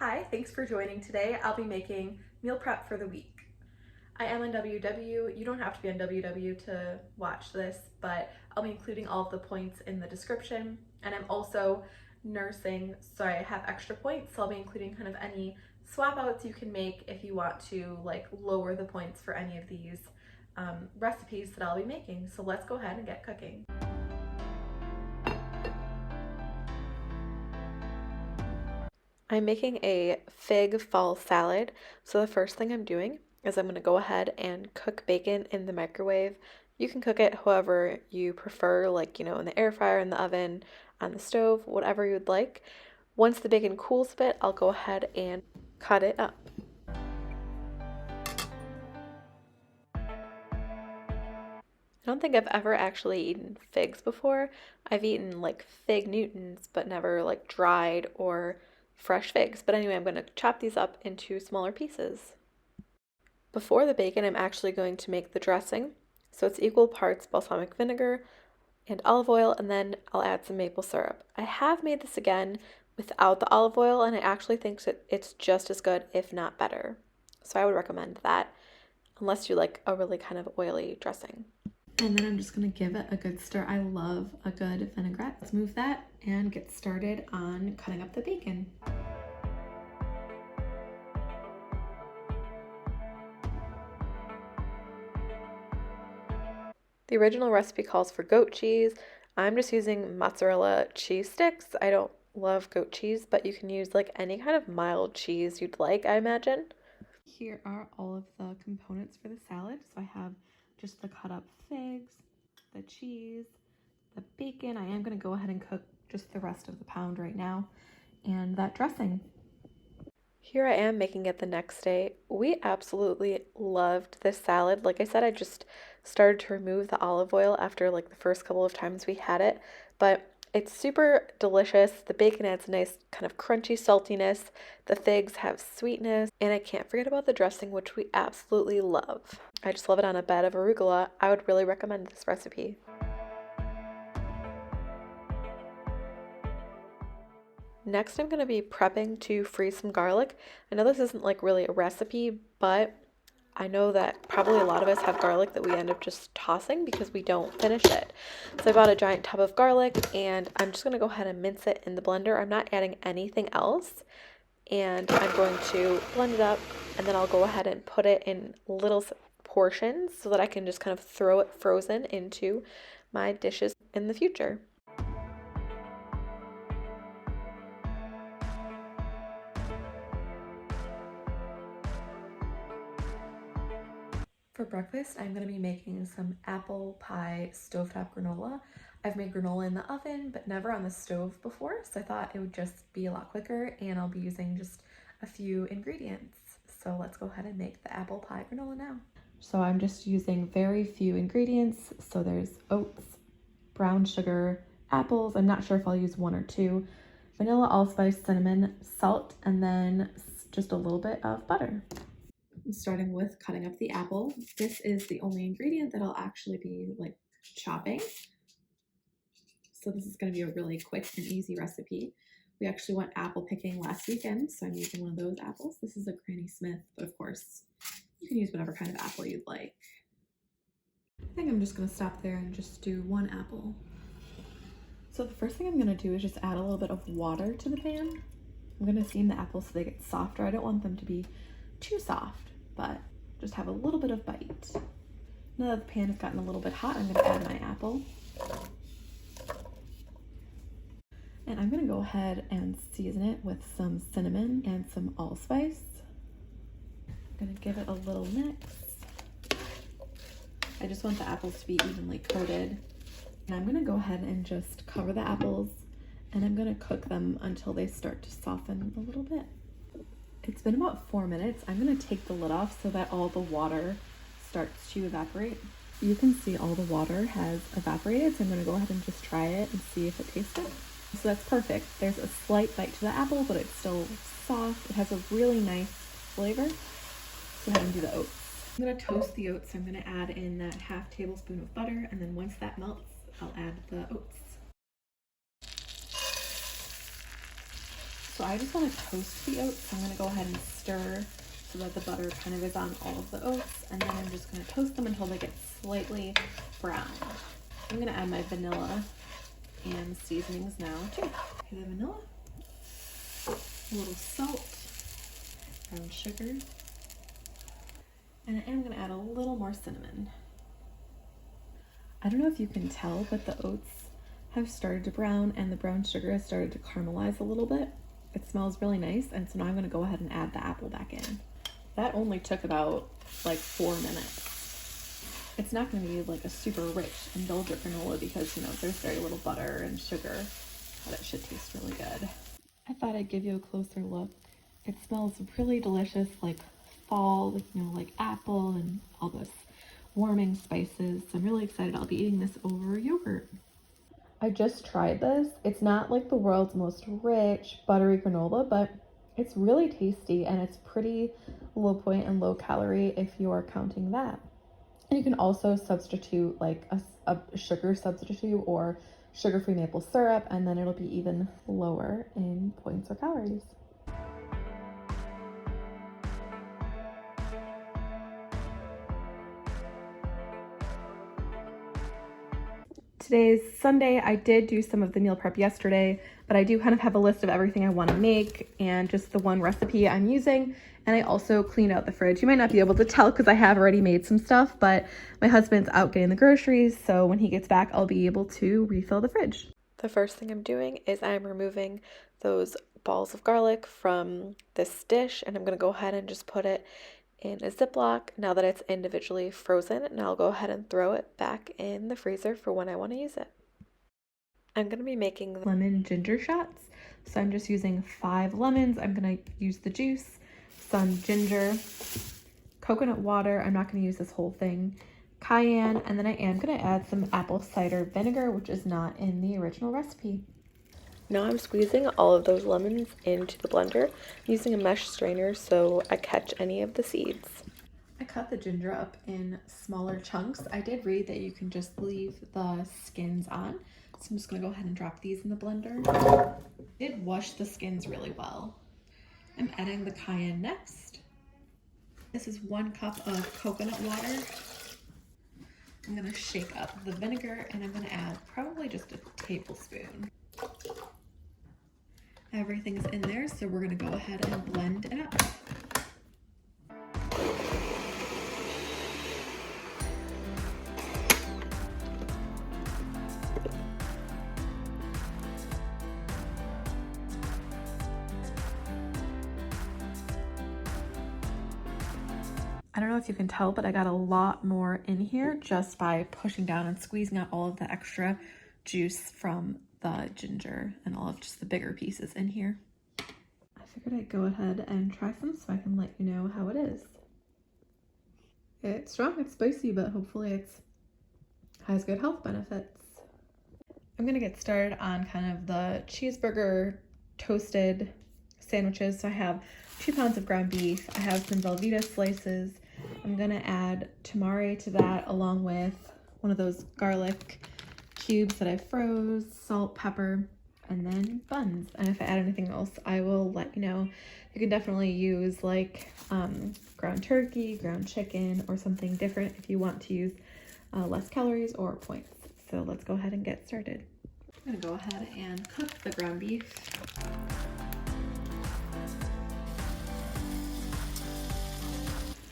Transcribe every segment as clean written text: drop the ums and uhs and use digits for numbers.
Hi, thanks for joining today. I'll be making meal prep for the week. I am on WW. You don't have to be on WW to watch this, but I'll be including all of the points in the description. And I'm also nursing, so I have extra points, so I'll be including kind of any swap outs you can make if you want to like lower the points for any of these recipes that I'll be making. So let's go ahead and get cooking. I'm making a fig fall salad. So the first thing I'm doing is I'm going to go ahead and cook bacon in the microwave. You can cook it however you prefer, like, in the air fryer, in the oven, on the stove, whatever you'd like. Once the bacon cools a bit, I'll go ahead and cut it up. I don't think I've ever actually eaten figs before. I've eaten like fig Newtons, but never like dried or fresh figs. But anyway, I'm going to chop these up into smaller pieces. Before the bacon, I'm actually going to make the dressing. So it's equal parts balsamic vinegar and olive oil, and then I'll add some maple syrup. I have made this again without the olive oil, and I actually think that it's just as good, if not better. So I would recommend that, unless you like a really kind of oily dressing. And then I'm just going to give it a good stir. I love a good vinaigrette. Let's move that and get started on cutting up the bacon. The original recipe calls for goat cheese. I'm just using mozzarella cheese sticks. I don't love goat cheese, but you can use like any kind of mild cheese you'd like, I imagine. Here are all of the components for the salad. So I have just the cut up figs, the cheese, the bacon. I am going to go ahead and cook just the rest of the pound right now, and that dressing. Here I am making it the next day. We absolutely loved this salad. Like I said, I just started to remove the olive oil after like the first couple of times we had it, but it's super delicious. The bacon adds a nice kind of crunchy saltiness. The figs have sweetness, and I can't forget about the dressing, which we absolutely love. I just love it on a bed of arugula. I would really recommend this recipe. Next, I'm going to be prepping to freeze some garlic. I know this isn't like really a recipe, but I know that probably a lot of us have garlic that we end up just tossing because we don't finish it. So I bought a giant tub of garlic, and I'm just going to go ahead and mince it in the blender. I'm not adding anything else, and I'm going to blend it up, and then I'll go ahead and put it in little portions so that I can just kind of throw it frozen into my dishes in the future. For breakfast, I'm going to be making some apple pie stovetop granola. I've made granola in the oven, but never on the stove before, so I thought it would just be a lot quicker, and I'll be using just a few ingredients. So let's go ahead and make the apple pie granola now. So I'm just using very few ingredients. So there's oats, brown sugar, apples. I'm not sure if I'll use one or two, vanilla, allspice, cinnamon, salt, and then just a little bit of butter. I'm starting with cutting up the apple. This is the only ingredient that I'll actually be like chopping. So this is going to be a really quick and easy recipe. We actually went apple picking last weekend, so I'm using one of those apples. This is a Granny Smith, but of course you can use whatever kind of apple you'd like. I think I'm just going to stop there and just do one apple. So the first thing I'm going to do is just add a little bit of water to the pan. I'm going to steam the apples so they get softer. I don't want them to be too soft, but just have a little bit of bite. Now that the pan has gotten a little bit hot, I'm going to add my apple. And I'm going to go ahead and season it with some cinnamon and some allspice. I'm going to give it a little mix. I just want the apples to be evenly coated. And I'm going to go ahead and just cover the apples, and I'm going to cook them until they start to soften a little bit. It's been about 4 minutes. I'm going to take the lid off so that all the water starts to evaporate. You can see all the water has evaporated, so I'm going to go ahead and just try it and see if it tastes good. So that's perfect. There's a slight bite to the apple, but it's still soft. It has a really nice flavor. So go ahead and do the oats. I'm going to toast the oats. So I'm going to add in that half tablespoon of butter, and then once that melts, I'll add the oats. So I just want to toast the oats. So I'm going to go ahead and stir so that the butter kind of is on all of the oats. And then I'm just going to toast them until they get slightly brown. I'm going to add my vanilla and seasonings now too. Okay, the vanilla, a little salt, brown sugar, and I am going to add a little more cinnamon. I don't know if you can tell, but the oats have started to brown and the brown sugar has started to caramelize a little bit. It smells really nice, and so now I'm going to go ahead and add the apple back in. That only took about like 4 minutes. It's not going to be like a super rich, indulgent granola because, you know, there's very little butter and sugar, but it should taste really good. I thought I'd give you a closer look. It smells really delicious, like fall, you know, like apple and all this warming spices. So I'm really excited. I'll be eating this over yogurt. I just tried this. It's not like the world's most rich, buttery granola, but it's really tasty and it's pretty low point and low calorie if you're counting that. And you can also substitute like a sugar substitute or sugar-free maple syrup, and then it'll be even lower in points or calories. Today's Sunday. I did do some of the meal prep yesterday, but I do kind of have a list of everything I want to make and just the one recipe I'm using. And I also cleaned out the fridge. You might not be able to tell because I have already made some stuff, but my husband's out getting the groceries, so when he gets back, I'll be able to refill the fridge. The first thing I'm doing is I'm removing those balls of garlic from this dish, and I'm going to go ahead and just put it in a Ziploc now that it's individually frozen, and I'll go ahead and throw it back in the freezer for when I want to use it. I'm going to be making lemon ginger shots, so I'm just using 5 lemons. I'm going to use the juice, some ginger, coconut water. I'm not going to use this whole thing, cayenne, and then I am going to add some apple cider vinegar, which is not in the original recipe. Now I'm squeezing all of those lemons into the blender, using a mesh strainer so I catch any of the seeds. I cut the ginger up in smaller chunks. I did read that you can just leave the skins on, so I'm just going to go ahead and drop these in the blender. I did wash the skins really well. I'm adding the cayenne next. This is 1 cup of coconut water. I'm going to shake up the vinegar, and I'm going to add probably just a tablespoon. Everything's in there, so we're going to go ahead and blend it up. I don't know if you can tell, but I got a lot more in here just by pushing down and squeezing out all of the extra juice from the ginger and all of just the bigger pieces in here. I figured I'd go ahead and try some so I can let you know how it is. It's strong, it's spicy, but hopefully it has good health benefits. I'm gonna get started on kind of the cheeseburger toasted sandwiches. So I have 2 pounds of ground beef. I have some Velveeta slices. I'm gonna add tamari to that along with one of those garlic cubes that I froze, salt, pepper, and then buns. And if I add anything else, I will let you know. You can definitely use like ground turkey, ground chicken, or something different if you want to use less calories or points. So let's go ahead and get started. I'm gonna go ahead and cook the ground beef.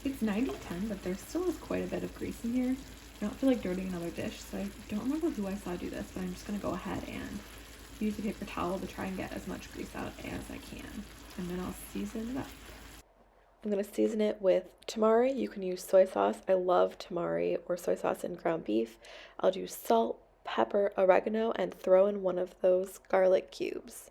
It's 90-10, but there still is quite a bit of grease in here. I don't feel like dirtying another dish, so I don't remember who I saw do this, but I'm just gonna go ahead and use a paper towel to try and get as much grease out as I can. And then I'll season it up. I'm gonna season it with tamari. You can use soy sauce. I love tamari or soy sauce in ground beef. I'll do salt, pepper, oregano, and throw in one of those garlic cubes.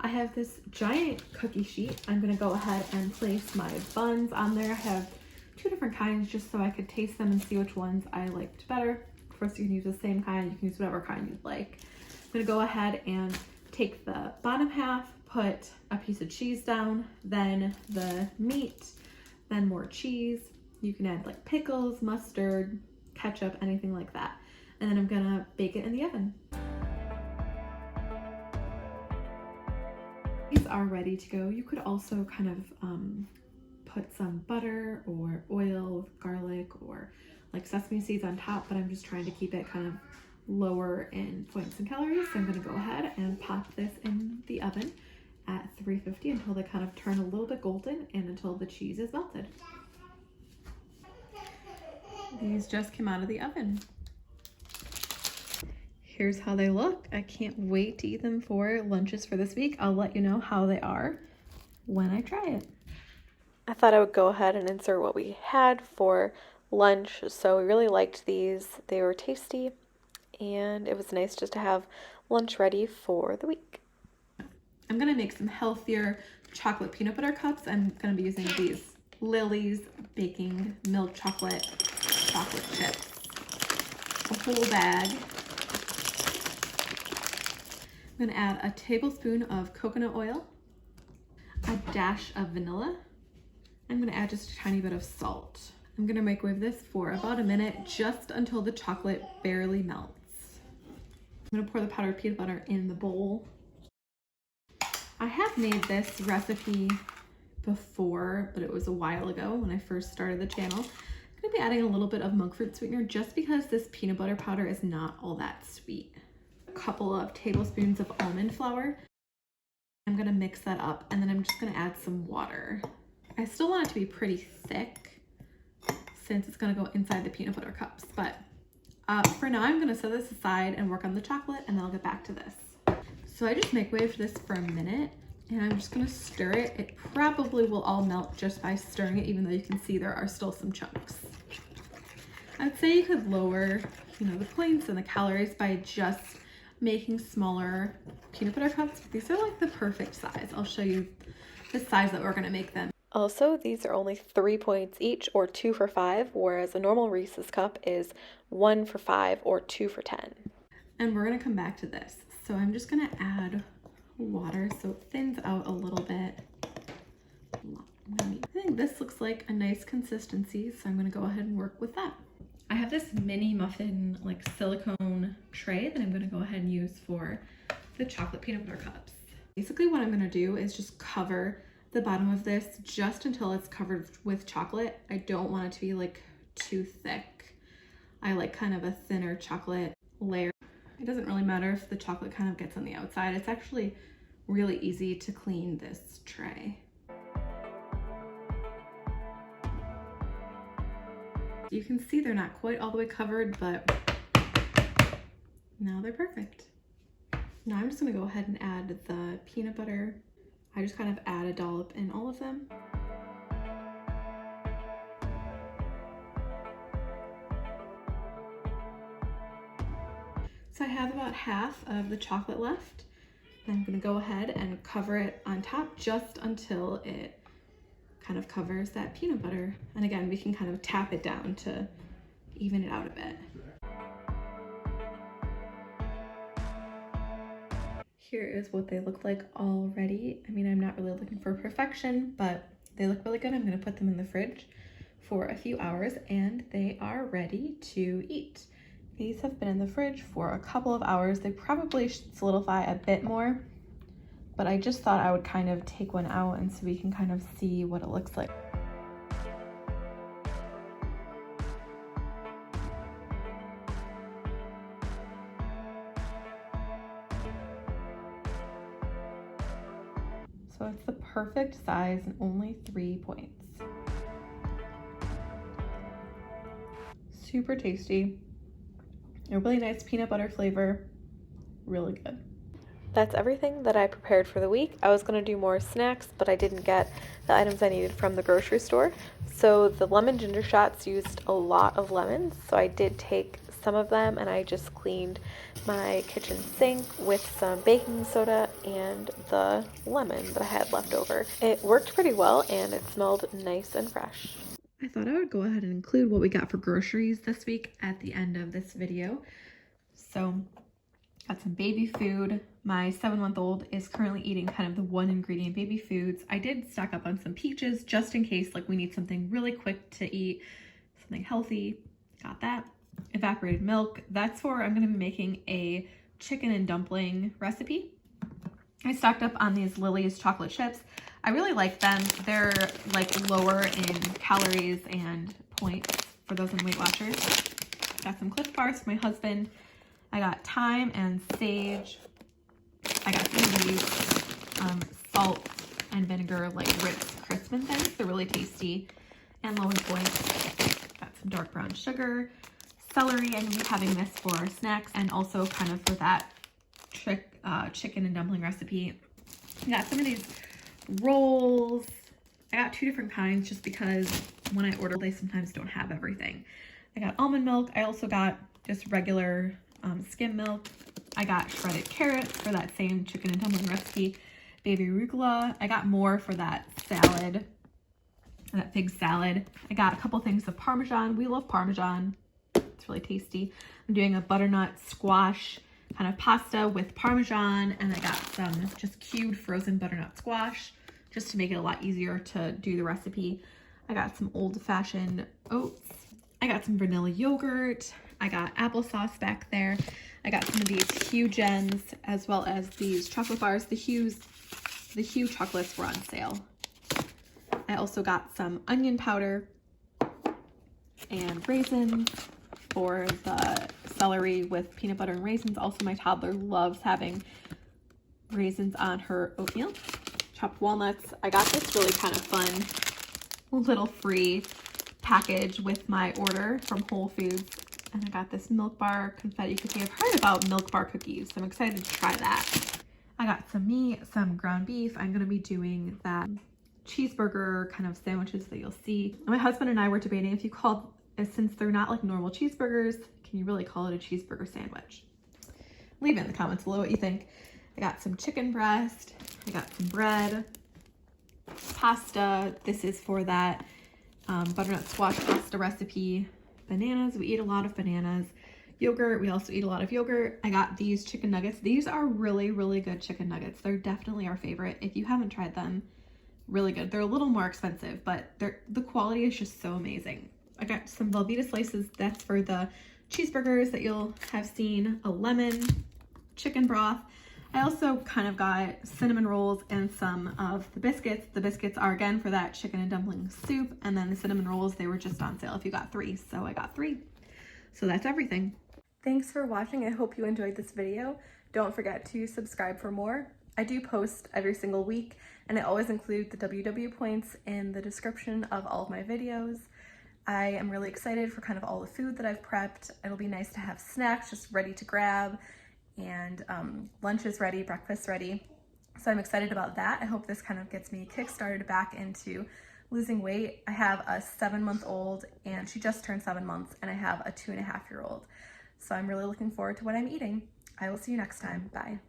I have this giant cookie sheet. I'm gonna go ahead and place my buns on there. I have 2 different kinds just so I could taste them and see which ones I liked better. Of course, you can use the same kind. You can use whatever kind you'd like. I'm gonna go ahead and take the bottom half, put a piece of cheese down, then the meat, then more cheese. You can add like pickles, mustard, ketchup, anything like that. And then I'm gonna bake it in the oven. are ready to go. You could also kind of put some butter or oil, garlic, or like sesame seeds on top, but I'm just trying to keep it kind of lower in points and calories. So I'm gonna go ahead and pop this in the oven at 350 until they kind of turn a little bit golden and until the cheese is melted. These just came out of the oven. Here's how they look. I can't wait to eat them for lunches for this week. I'll let you know how they are when I try it. I thought I would go ahead and insert what we had for lunch. So we really liked these. They were tasty, and it was nice just to have lunch ready for the week. I'm gonna make some healthier chocolate peanut butter cups. I'm gonna be using these Lily's Baking Milk Chocolate chips. A whole bag. I'm gonna add a tablespoon of coconut oil, a dash of vanilla. I'm gonna add just a tiny bit of salt. I'm gonna microwave this for about a minute, just until the chocolate barely melts. I'm gonna pour the powdered peanut butter in the bowl. I have made this recipe before, but it was a while ago when I first started the channel. I'm gonna be adding a little bit of monk fruit sweetener just because this peanut butter powder is not all that sweet. A couple of tablespoons of almond flour. I'm gonna mix that up, and then I'm just gonna add some water. I still want it to be pretty thick since it's gonna go inside the peanut butter cups, but for now I'm gonna set this aside and work on the chocolate, and then I'll get back to this. So I just microwaved this for a minute, and I'm just gonna stir it. It probably will all melt just by stirring it, even though you can see there are still some chunks. I'd say you could lower, the points and the calories by just making smaller peanut butter cups. But these are like the perfect size. I'll show you the size that we're gonna make them. Also, these are only 3 points each, or 2 for 5, whereas a normal Reese's cup is 1 for 5 or 2 for 10. And we're gonna come back to this. So I'm just gonna add water so it thins out a little bit. I think this looks like a nice consistency, so I'm gonna go ahead and work with that. I have this mini muffin like silicone tray that I'm gonna go ahead and use for the chocolate peanut butter cups. Basically what I'm gonna do is just cover the bottom of this just until it's covered with chocolate. I don't want it to be like too thick. I like kind of a thinner chocolate layer. It doesn't really matter if the chocolate kind of gets on the outside. It's actually really easy to clean this tray. You can see they're not quite all the way covered, but now they're perfect. Now I'm just gonna go ahead and add the peanut butter. I just kind of add a dollop in all of them. So I have about half of the chocolate left. I'm gonna go ahead and cover it on top just until it kind of covers that peanut butter. And again, we can kind of tap it down to even it out a bit. Here is what they look like already. I mean, I'm not really looking for perfection, but they look really good. I'm gonna put them in the fridge for a few hours, and they are ready to eat. These have been in the fridge for a couple of hours. They probably should solidify a bit more, but I just thought I would kind of take one out and so we can kind of see what it looks like. So it's the perfect size and only 3 points. Super tasty. A really nice peanut butter flavor. Really good. That's everything that I prepared for the week. I was going to do more snacks, but I didn't get the items I needed from the grocery store. So the lemon ginger shots used a lot of lemons, so I did take some of them and I just cleaned my kitchen sink with some baking soda and the lemon that I had left over. It worked pretty well and it smelled nice and fresh. I thought I would go ahead and include what we got for groceries this week at the end of this video. So got some baby food. My 7-month-old is currently eating kind of the 1-ingredient baby foods. I did stock up on some peaches just in case like we need something really quick to eat, something healthy. Got that. Evaporated milk. That's for, I'm going to be making a chicken and dumpling recipe. I stocked up on these Lily's chocolate chips. I really like them. They're like lower in calories and points for those in Weight Watchers. Got some Cliff Bars for my husband. I got thyme and sage. I got some of these salt and vinegar like Ritz Crispin things. They're really tasty and low in points. Got some dark brown sugar, celery. I'm gonna be having this for snacks and also kind of for that chicken and dumpling recipe. I got some of these rolls. I got 2 different kinds just because when I order, they sometimes don't have everything. I got almond milk. I also got just regular skim milk. I got shredded carrots for that same chicken and dumpling recipe. Baby arugula. I got more for that salad, that fig salad. I got a couple things of Parmesan. We love Parmesan. It's really tasty. I'm doing a butternut squash kind of pasta with Parmesan, and I got some just cubed frozen butternut squash just to make it a lot easier to do the recipe. I got some old-fashioned oats. I got some vanilla yogurt. I got applesauce back there. I got some of these Hue Gens as well as these chocolate bars. The Hue chocolates were on sale. I also got some onion powder and raisins for the celery with peanut butter and raisins. Also, my toddler loves having raisins on her oatmeal. Chopped walnuts. I got this really kind of fun little free package with my order from Whole Foods. And I got this Milk Bar confetti cookie. I've heard about Milk Bar cookies, so I'm excited to try that. I got some meat, some ground beef. I'm gonna be doing that cheeseburger kind of sandwiches that you'll see. My husband and I were debating if you called, since they're not like normal cheeseburgers, can you really call it a cheeseburger sandwich? Leave it in the comments below what you think. I got some chicken breast. I got some bread, pasta. This is for that butternut squash pasta recipe. Bananas, we eat a lot of bananas. Yogurt, we also eat a lot of yogurt. I got these chicken nuggets. These are really, really good chicken nuggets. They're definitely our favorite. If you haven't tried them, really good. They're a little more expensive, but the quality is just so amazing. I got some Velveeta slices. That's for the cheeseburgers that you'll have seen. A lemon, chicken broth. I also kind of got cinnamon rolls and some of the biscuits. The biscuits are again for that chicken and dumpling soup, and then the cinnamon rolls, they were just on sale if you got 3, so I got 3. So that's everything. Thanks for watching. I hope you enjoyed this video. Don't forget to subscribe for more. I do post every single week, and I always include the WW points in the description of all of my videos. I am really excited for kind of all the food that I've prepped. It'll be nice to have snacks just ready to grab, and lunch is ready, breakfast ready. So I'm excited about that. I hope this kind of gets me kick-started back into losing weight. I have a 7-month-old and she just turned 7 months, and I have a 2.5-year-old. So I'm really looking forward to what I'm eating. I will see you next time. Bye.